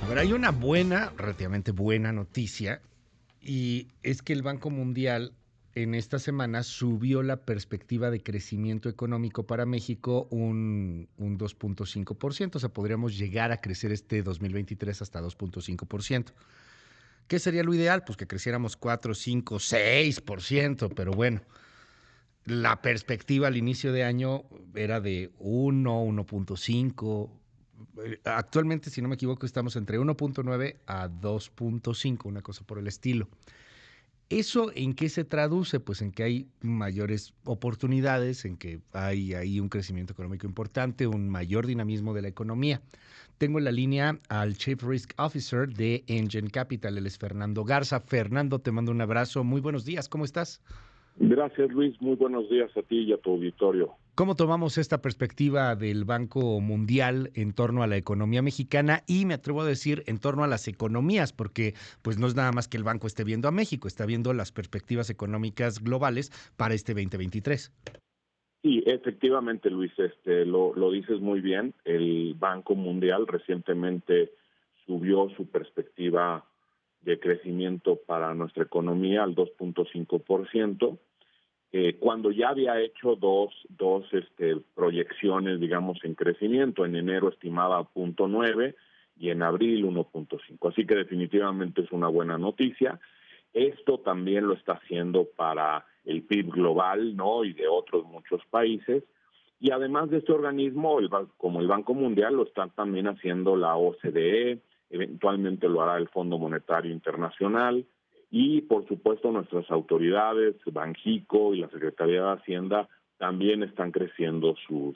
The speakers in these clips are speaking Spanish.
ver, hay una buena, relativamente buena noticia, y es que el Banco Mundial en esta semana subió la perspectiva de crecimiento económico para México un 2.5%. O sea, podríamos llegar a crecer este 2023 hasta 2.5%. ¿Qué sería lo ideal? Pues que creciéramos 4, 5, 6%, pero bueno, la perspectiva al inicio de año era de 1, 1.5. Actualmente, si no me equivoco, estamos entre 1.9 a 2.5, una cosa por el estilo. ¿Eso en qué se traduce? Pues en que hay mayores oportunidades, en que hay ahí un crecimiento económico importante, un mayor dinamismo de la economía. Tengo en la línea al Chief Risk Officer de Engine Capital, él es Fernando Garza. Fernando, te mando un abrazo. Muy buenos días, ¿cómo estás? Gracias, Luis. Muy buenos días a ti y a tu auditorio. ¿Cómo tomamos esta perspectiva del Banco Mundial en torno a la economía mexicana y me atrevo a decir en torno a las economías? Porque pues no es nada más que el banco esté viendo a México, está viendo las perspectivas económicas globales para este 2023. Sí, efectivamente, Luis, lo dices muy bien. El Banco Mundial recientemente subió su perspectiva de crecimiento para nuestra economía al 2.5%, cuando ya había hecho dos proyecciones, digamos, en crecimiento. En enero estimaba 0.9 y en abril 1.5. Así que definitivamente es una buena noticia. Esto también lo está haciendo para el PIB global, ¿no? Y de otros muchos países. Y además de este organismo, como el Banco Mundial, lo está también haciendo la OCDE, eventualmente lo hará el Fondo Monetario Internacional, y por supuesto nuestras autoridades, Banjico y la Secretaría de Hacienda, también están creciendo sus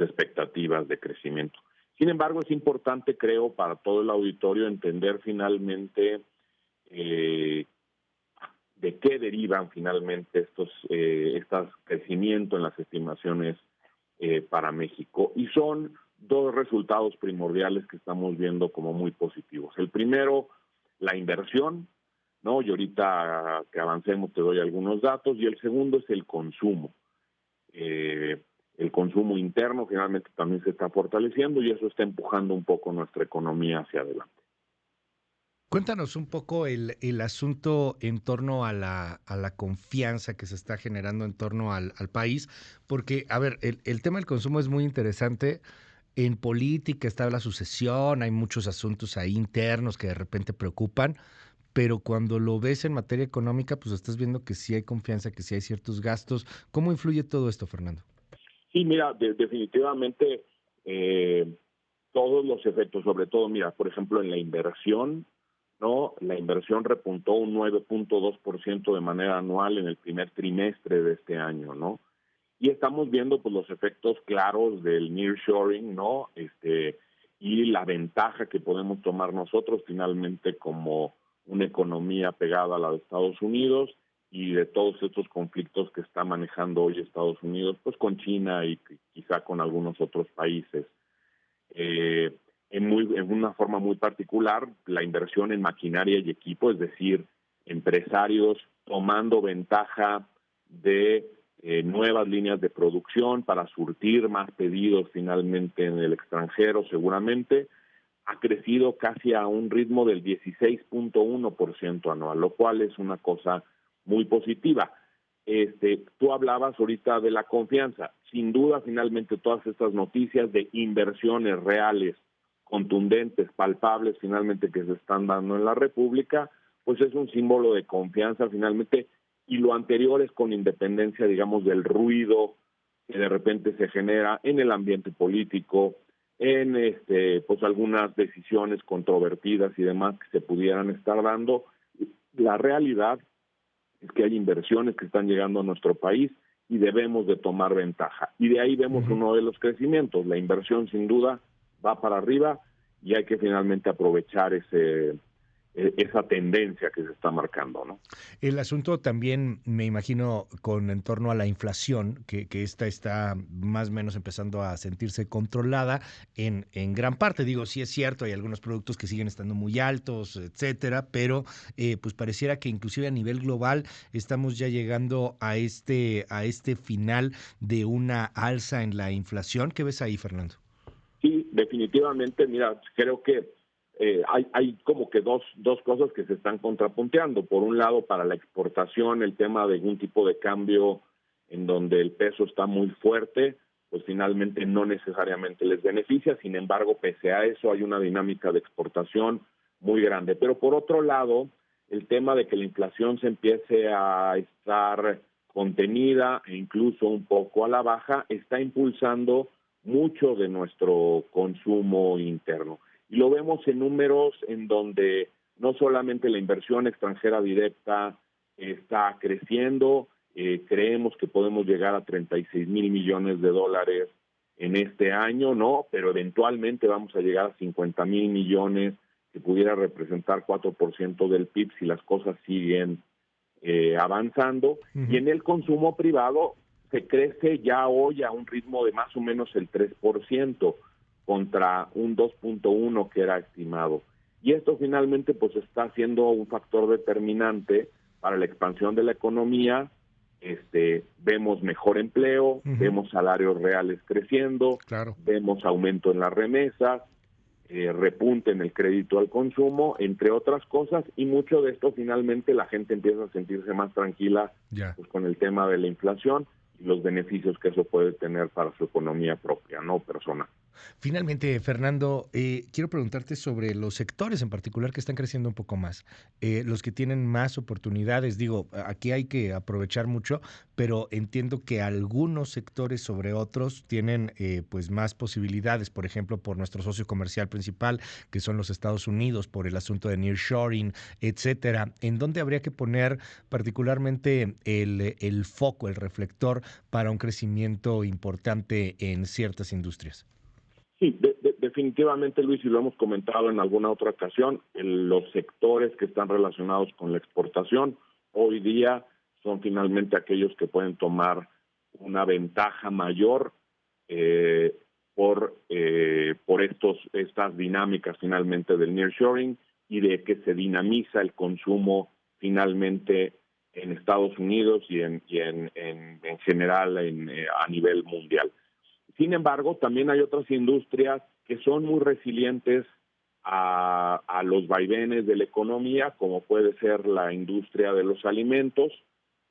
expectativas de crecimiento. Sin embargo, es importante, creo, para todo el auditorio entender finalmente de qué derivan finalmente estos crecimiento en las estimaciones para México. Y son dos resultados primordiales que estamos viendo como muy positivos. El primero, la inversión, ¿no? Y ahorita que avancemos te doy algunos datos. Y el segundo es el consumo. El consumo interno finalmente también se está fortaleciendo y eso está empujando un poco nuestra economía hacia adelante. Cuéntanos un poco el asunto en torno a la confianza que se está generando en torno al país, porque, a ver, el tema del consumo es muy interesante. En política está la sucesión, hay muchos asuntos ahí internos que de repente preocupan, pero cuando lo ves en materia económica, pues estás viendo que sí hay confianza, que sí hay ciertos gastos. ¿Cómo influye todo esto, Fernando? Sí, mira, definitivamente todos los efectos, sobre todo, mira, por ejemplo, en la inversión, ¿no? La inversión repuntó un 9.2% de manera anual en el primer trimestre de este año, ¿no? Y estamos viendo pues los efectos claros del nearshoring, ¿no? Y la ventaja que podemos tomar nosotros finalmente como una economía pegada a la de Estados Unidos y de todos estos conflictos que está manejando hoy Estados Unidos, pues con China y quizá con algunos otros países. En una forma muy particular, la inversión en maquinaria y equipo, es decir, empresarios tomando ventaja de nuevas líneas de producción para surtir más pedidos finalmente en el extranjero, seguramente, ha crecido casi a un ritmo del 16.1% anual, lo cual es una cosa muy positiva. Tú hablabas ahorita de la confianza. Sin duda, finalmente, todas estas noticias de inversiones reales, contundentes, palpables, finalmente, que se están dando en la República, pues es un símbolo de confianza, finalmente, y lo anterior es con independencia, digamos, del ruido que de repente se genera en el ambiente político, en pues algunas decisiones controvertidas y demás que se pudieran estar dando. La realidad es que hay inversiones que están llegando a nuestro país y debemos de tomar ventaja. Y de ahí vemos uno de los crecimientos. La inversión sin duda va para arriba y hay que finalmente aprovechar esa tendencia que se está marcando, ¿no? El asunto también, me imagino, con en torno a la inflación, que esta está más o menos empezando a sentirse controlada en gran parte. Digo, sí es cierto, hay algunos productos que siguen estando muy altos, etcétera, pero pues pareciera que inclusive a nivel global estamos ya llegando a este final de una alza en la inflación. ¿Qué ves ahí, Fernando? Sí, definitivamente, mira, creo que hay como que dos cosas que se están contrapunteando. Por un lado, para la exportación, el tema de algún tipo de cambio en donde el peso está muy fuerte, pues finalmente no necesariamente les beneficia. Sin embargo, pese a eso, hay una dinámica de exportación muy grande. Pero por otro lado, el tema de que la inflación se empiece a estar contenida e incluso un poco a la baja, está impulsando mucho de nuestro consumo interno. Y lo vemos en números en donde no solamente la inversión extranjera directa está creciendo, creemos que podemos llegar a 36,000 millones de dólares en este año, ¿no? Pero eventualmente vamos a llegar a 50,000 millones, que pudiera representar 4% del PIB si las cosas siguen avanzando. Y en el consumo privado se crece ya hoy a un ritmo de más o menos el 3% contra un 2.1 que era estimado. Y esto finalmente pues está siendo un factor determinante para la expansión de la economía. Vemos mejor empleo, vemos salarios reales creciendo, Claro. vemos aumento en las remesas, repunte en el crédito al consumo, entre otras cosas, y mucho de esto finalmente la gente empieza a sentirse más tranquila pues, con el tema de la inflación y los beneficios que eso puede tener para su economía propia, no personal. Finalmente, Fernando, quiero preguntarte sobre los sectores en particular que están creciendo un poco más, los que tienen más oportunidades. Digo, aquí hay que aprovechar mucho, pero entiendo que algunos sectores sobre otros tienen pues más posibilidades, por ejemplo, por nuestro socio comercial principal, que son los Estados Unidos, por el asunto de nearshoring, etcétera. ¿En dónde habría que poner particularmente el foco, el reflector para un crecimiento importante en ciertas industrias? Sí, definitivamente, Luis, y lo hemos comentado en alguna otra ocasión, los sectores que están relacionados con la exportación hoy día son finalmente aquellos que pueden tomar una ventaja mayor por estas dinámicas finalmente del nearshoring y de que se dinamiza el consumo finalmente en Estados Unidos y en general a nivel mundial. Sin embargo, también hay otras industrias que son muy resilientes a los vaivenes de la economía, como puede ser la industria de los alimentos,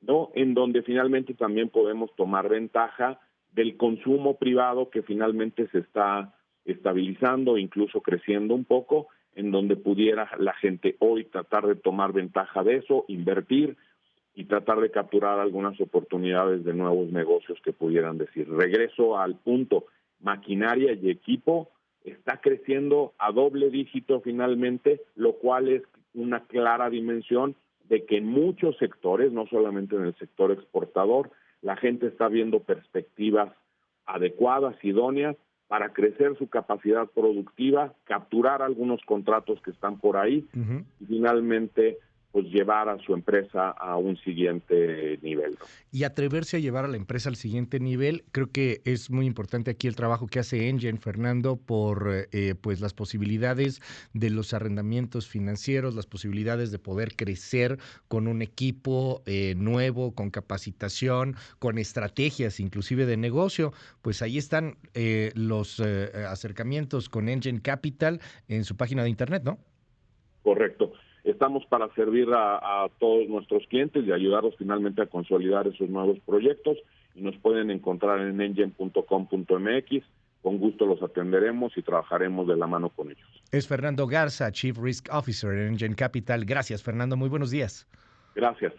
¿no? En donde finalmente también podemos tomar ventaja del consumo privado que finalmente se está estabilizando, incluso creciendo un poco, en donde pudiera la gente hoy tratar de tomar ventaja de eso, invertir y tratar de capturar algunas oportunidades de nuevos negocios que pudieran decir. Regreso al punto, maquinaria y equipo está creciendo a doble dígito finalmente, lo cual es una clara dimensión de que en muchos sectores, no solamente en el sector exportador, la gente está viendo perspectivas adecuadas, idóneas, para crecer su capacidad productiva, capturar algunos contratos que están por ahí y finalmente pues llevar a su empresa a un siguiente nivel, ¿no? Y atreverse a llevar a la empresa al siguiente nivel, creo que es muy importante aquí el trabajo que hace Engen, Fernando, por pues las posibilidades de los arrendamientos financieros, las posibilidades de poder crecer con un equipo nuevo, con capacitación, con estrategias inclusive de negocio. Pues ahí están los acercamientos con Engen Capital en su página de internet, ¿no? Correcto. Estamos para servir a todos nuestros clientes y ayudarlos finalmente a consolidar esos nuevos proyectos y nos pueden encontrar en engen.com.mx. Con gusto los atenderemos y trabajaremos de la mano con ellos. Es Fernando Garza, Chief Risk Officer en Engen Capital. Gracias, Fernando. Muy buenos días. Gracias.